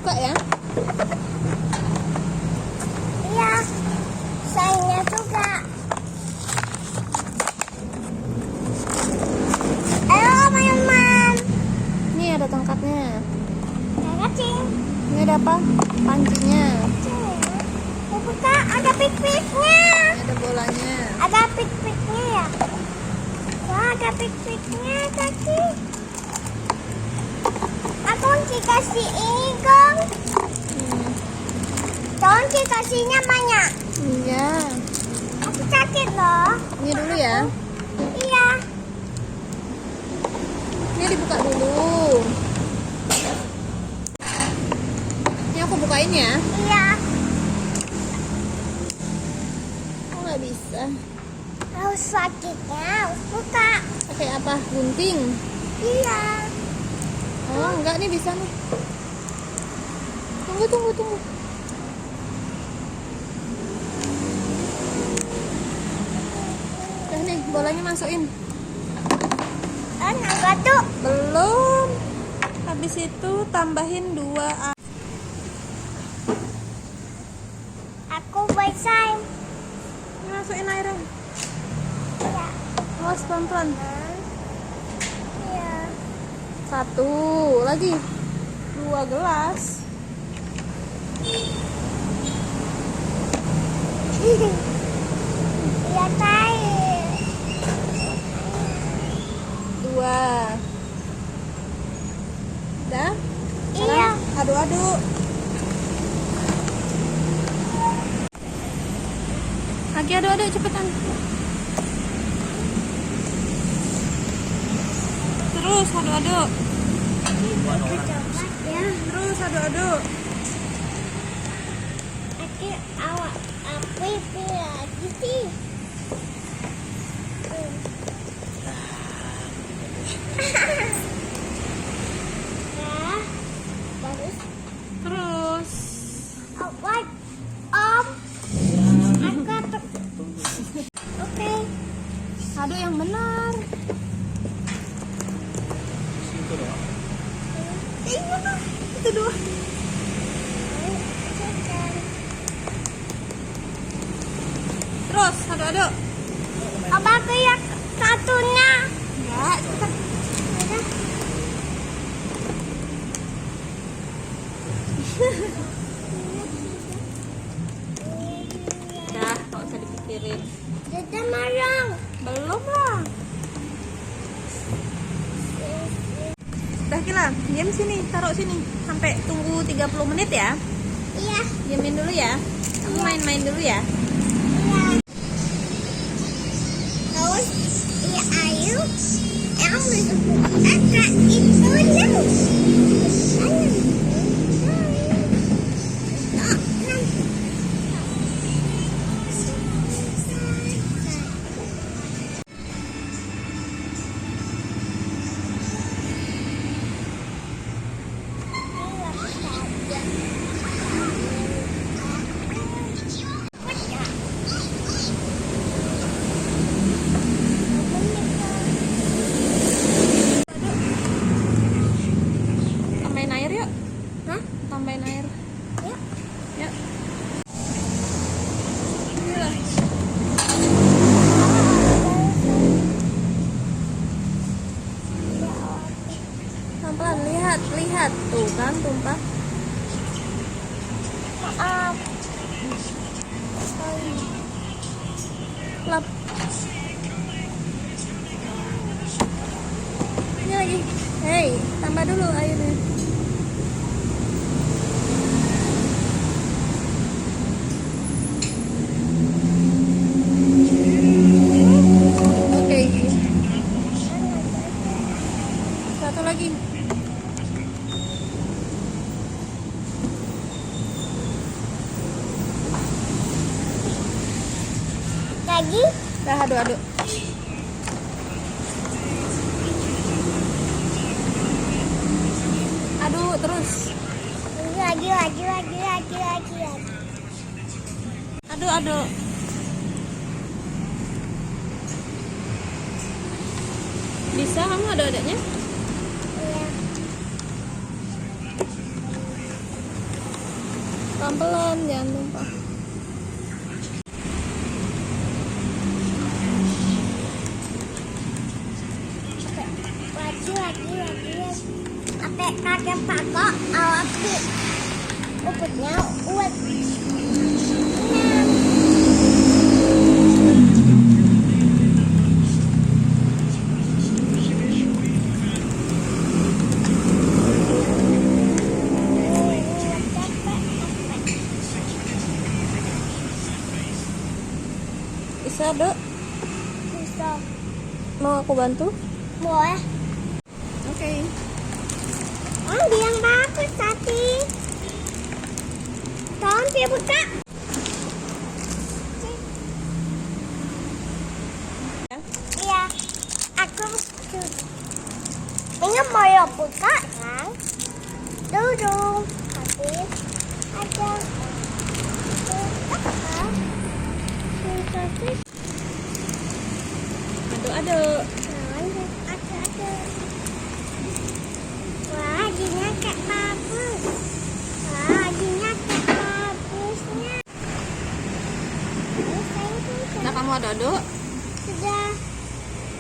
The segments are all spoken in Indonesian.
buka ya. Iya, sayangnya juga. Ayo teman-teman. Ini ada tongkatnya. Cing. Ini ada apa? Pancinya. Mau buka, ada pik-piknya. Ini ada bolanya. Ada pik-piknya ya. Wah, ada pik-piknya tadi. Aku dikasih ini dong. Dong dikasihnya banyak. Iya. Aku sakit loh. Ini dulu ya. Iya. Ini dibuka dulu. Ini aku bukain ya. Iya. Aku nggak bisa. Harus sakitnya, harus buka. Pakai apa? Gunting. Iya. Oh, enggak nih bisa nih. Tunggu. Udah nih, bolanya masukin. Enggak tuh. Belum. Habis itu tambahin 2. Aku selesai. Ini masukin airnya. Iya. Awas pelan-pelan. Iya. 1 lagi. 2 gelas. Iya tahu. 2. Udah? Iya. Aduk-aduk. Lagi aduk-aduk cepetan. Terus aduk-aduk. Ya. Terus aduk-aduk. Aku awak apa lagi sih? Nah, bagus. Terus. Apa? Om. Aku Oke. Aduk yang benar. Itu 2. Terus aduk-aduk. Apa aku yang satunya? Enggak, cepetan. Udah, nggak usah dipikirin. Dadah marang. Belum lah. Udah Kila, diam sini, taruh sini. Sampai tunggu 30 menit ya. Iya. Diamin dulu ya. Kamu main-main dulu ya. Iya. Terus, iya ayo. Yang agak itu yang. Tambahin air yuk. Hah? Tambahin air. Yuk. Yuk. Inilah. Pelan-pelan, lihat. Tuh kan tumpah. Maaf. Lap. Ini lagi. Hei, tambah dulu airnya. Oke. Satu lagi. Lagi. Dah aduk-aduk. Aduk terus. Lagi. Aduk. Bisa kamu ada adanya? Iya. Pelan-pelan, jangan tumpah. Lagi. Apa kakek pakok api. Uputnya uat. Bisa, Dok? Bisa. Mau aku bantu? Boleh. Oke. Yang bagus tadi. Tolong dia buka. Iya. Aku ini mau ya buka kan? Dulu. Habis ada. Aduk-aduk. Ada. Wah, giginya kayak bagus. Bagusnya. Nah, kamu aduk-aduk. Sudah.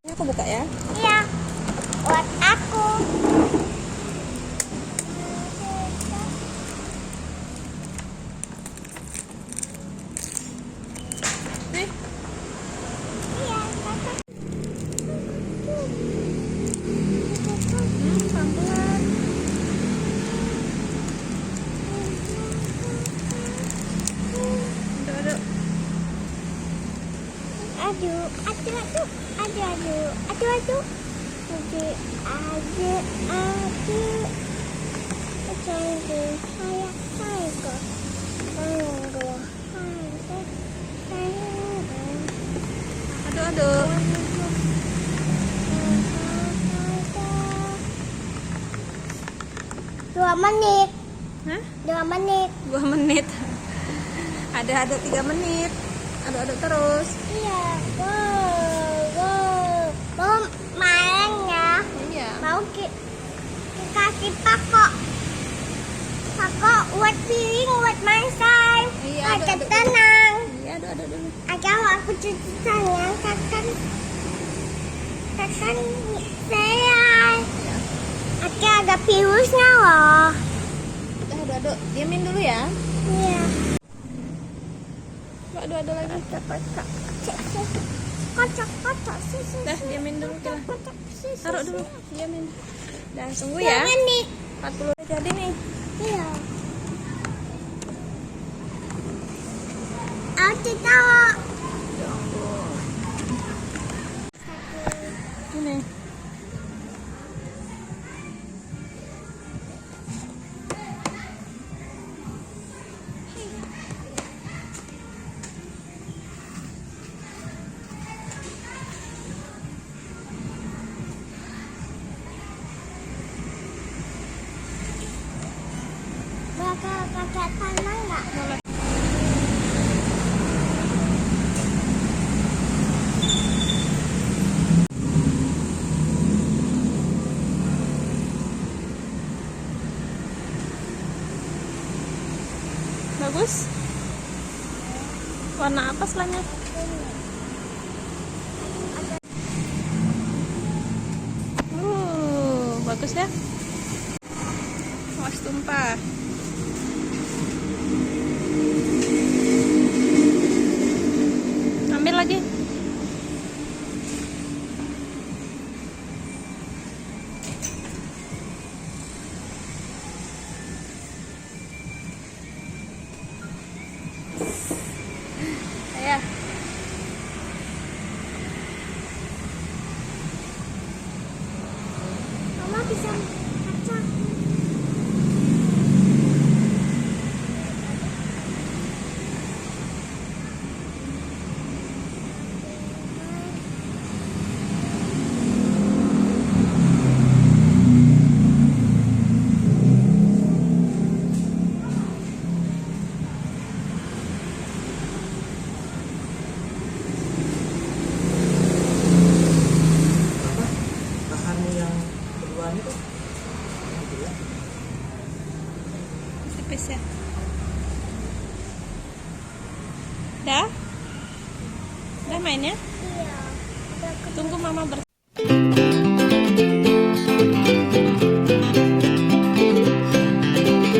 Ini aku buka ya. Iya. Buat aku. Nih. Iya, kakak. Pelan-pelan. Aduk-aduk. Aduk. Aduk-aduk. 2 menit. Hah? 2 menit. 2 menit. Aduk-aduk 3 menit. Aduk-aduk terus. Iya. Wow. Mau main ya? Iya. Mau kaki pakok buat piring, buat masak. Iya, Kakak aduk-aduk. tenang. Iya, aduk-aduk dulu. Agar aku cuci tangan, kakak saya. Iya. Ada virusnya loh. Udah aduk-aduk. Diamin dulu ya. Iya. Aduk-aduk lagi. Kocok. Dah, diamin dulu kita. Taruh dulu. Diamin. Dah, tunggu 2 ya. menit. 40 udah jadi nih. Iya. Aku tahu. Ini. Bakal kakak tanah nggak? Boleh. Bagus. Warna apa selanya? Bagus ya. Awas tumpah. Ambil lagi. Ya. Mama bisa